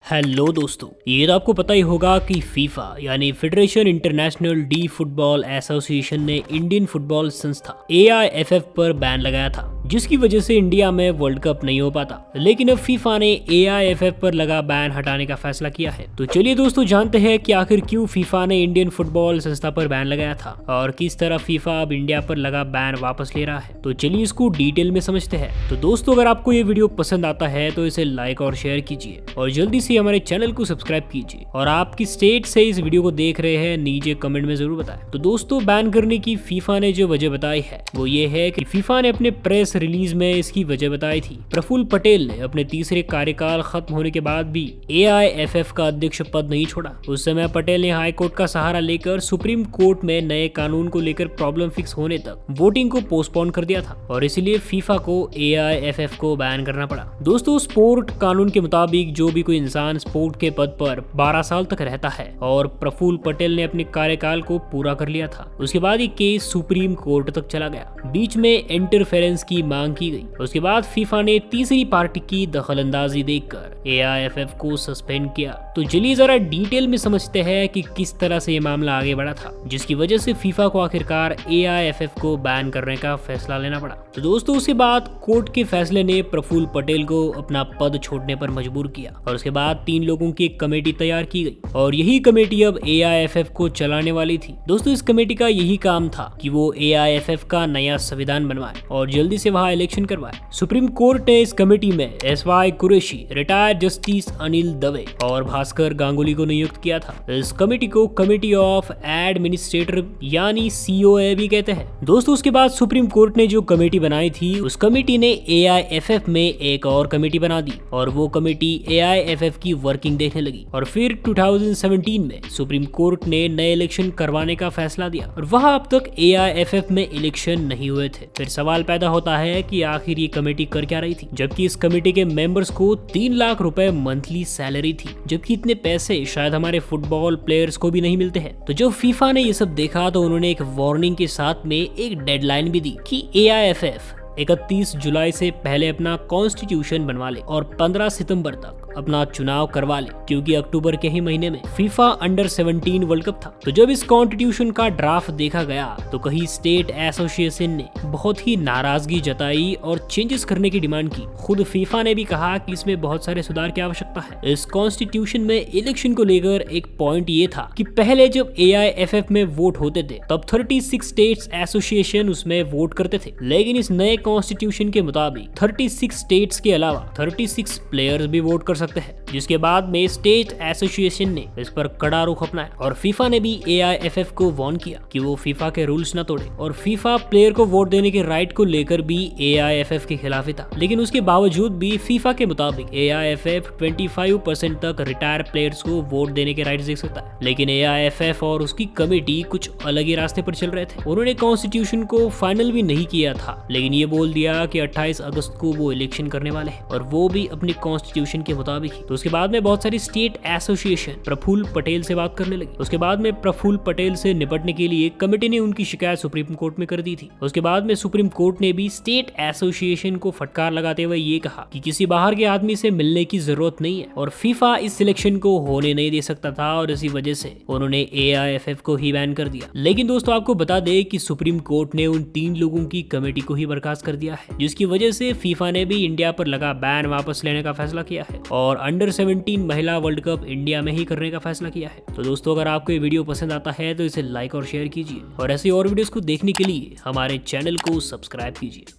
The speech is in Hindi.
हेलो दोस्तों, ये तो आपको पता ही होगा कि फीफा यानी federation international D football association ने इंडियन फुटबॉल संस्था एआईएफएफ पर बैन लगाया था, जिसकी वजह से इंडिया में वर्ल्ड कप नहीं हो पाता। लेकिन अब फीफा ने एआईएफएफ पर लगा बैन हटाने का फैसला किया है। तो चलिए दोस्तों, जानते हैं कि आखिर क्यों फीफा ने इंडियन फुटबॉल संस्था पर बैन लगाया था और किस तरह फीफा अब इंडिया पर लगा बैन वापस ले रहा है। तो चलिए इसको डिटेल में समझते हैं। तो दोस्तों, अगर आपको ये वीडियो पसंद आता है तो इसे लाइक और शेयर कीजिए और जल्दी से हमारे चैनल को सब्सक्राइब कीजिए। और आप किस स्टेट से इस वीडियो को देख रहे हैं नीचे कमेंट में जरूर बताएं। तो दोस्तों, बैन करने की फीफा ने जो वजह बताई है वो ये है कि फीफा ने अपने प्रेस रिलीज में इसकी वजह बताई थी। प्रफुल्ल पटेल ने अपने तीसरे कार्यकाल खत्म होने के बाद भी एआईएफएफ का अध्यक्ष पद नहीं छोड़ा। उस समय पटेल ने हाई कोर्ट का सहारा लेकर सुप्रीम कोर्ट में नए कानून को लेकर प्रॉब्लम फिक्स होने तक वोटिंग को पोस्टपोन कर दिया था और इसलिए फीफा को एआईएफएफ को बैन करना पड़ा। दोस्तों, स्पोर्ट कानून के मुताबिक जो भी कोई इंसान स्पोर्ट के पद पर 12 साल तक रहता है और प्रफुल्ल पटेल ने अपने कार्यकाल को पूरा कर लिया था। उसके बाद ये केस सुप्रीम कोर्ट तक चला गया। बीच में इंटरफेरेंस की मांग की गई। उसके बाद फीफा ने तीसरी पार्टी की दखलंदाजी देखकर एआईएफएफ को सस्पेंड किया। तो चलिए जरा डिटेल में समझते हैं कि किस तरह से ये मामला आगे बढ़ा था, जिसकी वजह से फीफा को आखिरकार एआईएफएफ को बैन करने का फैसला लेना पड़ा। तो दोस्तों, उसके बाद कोर्ट के फैसले ने प्रफुल्ल पटेल को अपना पद छोड़ने पर मजबूर किया और उसके बाद 3 लोगों की एक कमेटी तैयार की गई और यही कमेटी अब एआईएफएफ को चलाने वाली थी। दोस्तों, इस कमेटी का यही काम था कि वो एआईएफएफ का नया संविधान बनवाए और जल्दी से वहां इलेक्शन करवाए। सुप्रीम कोर्ट ने इस कमेटी में SY Qureshi, retired justice Anil Dave और भास्कर गांगुली को नियुक्त किया था। इस कमेटी को कमेटी ऑफ एडमिनिस्ट्रेटर यानी सीओए भी कहते हैं। दोस्तों, उसके बाद सुप्रीम कोर्ट ने जो कमेटी बनाई थी उस कमेटी ने एआईएफएफ में एक और कमेटी बना दी और वो कमेटी एआईएफएफ की वर्किंग देखने लगी। और फिर 2017 में सुप्रीम कोर्ट ने नए इलेक्शन करवाने का फैसला दिया और वहां अब तक एआईएफएफ में इलेक्शन नहीं हुए थे। फिर सवाल पैदा होता है कि आखिर ये कमेटी कर क्या रही थी, जबकि इस कमेटी के मेंबर्स को 3 लाख रुपए मंथली सैलरी थी, जबकि इतने पैसे शायद हमारे फुटबॉल प्लेयर्स को भी नहीं मिलते हैं। तो जब फीफा ने ये सब देखा तो उन्होंने एक वार्निंग के साथ में एक डेडलाइन भी दी कि एआईएफएफ 31 जुलाई से पहले अपना कॉन्स्टिट्यूशन बनवा ले और 15 सितंबर तक अपना चुनाव करवा ले, क्योंकि अक्टूबर के ही महीने में फीफा अंडर 17 वर्ल्ड कप था। तो जब इस कॉन्स्टिट्यूशन का ड्राफ्ट देखा गया तो कहीं स्टेट एसोसिएशन ने बहुत ही नाराजगी जताई और चेंजेस करने की डिमांड की। खुद फीफा ने भी कहा कि इसमें बहुत सारे सुधार की आवश्यकता है। इस कॉन्स्टिट्यूशन में इलेक्शन को लेकर एक पॉइंट ये था कि पहले जब एआईएफएफ में वोट होते थे तब 36 स्टेट्स एसोसिएशन उसमें वोट करते थे, लेकिन इस नए कॉन्स्टिट्यूशन के मुताबिक 36 स्टेट्स के अलावा 36 प्लेयर्स भी वोट कर सकते हैं, जिसके बाद में स्टेट एसोसिएशन ने इस पर कड़ा रुख अपनाया और फीफा ने भी एआईएफएफ को वार्न किया कि वो फीफा के रूल्स न तोड़े। और फीफा प्लेयर को वोट देने के राइट को लेकर भी एआईएफएफ के खिलाफ ही था, लेकिन उसके बावजूद भी फीफा के मुताबिक एआईएफएफ 25% तक रिटायर प्लेयर्स को वोट देने के राइट दे सकता है। लेकिन एआईएफएफ और उसकी कमेटी कुछ अलग ही रास्ते पर चल रहे थे। उन्होंने कॉन्स्टिट्यूशन को फाइनल भी नहीं किया था, लेकिन ये बोल दिया कि 28 अगस्त को वो इलेक्शन करने वाले हैं और वो भी अपने कॉन्स्टिट्यूशन के मुताबिक ही। तो उसके बाद में बहुत सारी स्टेट एसोसिएशन प्रफुल्ल पटेल से बात करने लगी। उसके बाद में प्रफुल्ल पटेल से निपटने के लिए कमेटी ने उनकी शिकायत सुप्रीम कोर्ट में कर दी थी। उसके बाद में सुप्रीम कोर्ट ने भी स्टेट एसोसिएशन को फटकार लगाते हुए ये कहा कि किसी बाहर के आदमी से मिलने की जरूरत नहीं है और फीफा इस सिलेक्शन को होने नहीं दे सकता था और इसी वजह से उन्होंने एआईएफएफ को ही बैन कर दिया। लेकिन दोस्तों, आपको बता दें कि सुप्रीम कोर्ट ने उन 3 लोगों की कमेटी को ही बर्खास्त कर दिया है, जिसकी वजह से फीफा ने भी इंडिया पर लगा बैन वापस लेने का फैसला किया है और अंडर 17 महिला वर्ल्ड कप इंडिया में ही करने का फैसला किया है। तो दोस्तों, अगर आपको ये वीडियो पसंद आता है तो इसे लाइक और शेयर कीजिए और ऐसी और वीडियोस को देखने के लिए हमारे चैनल को सब्सक्राइब कीजिए।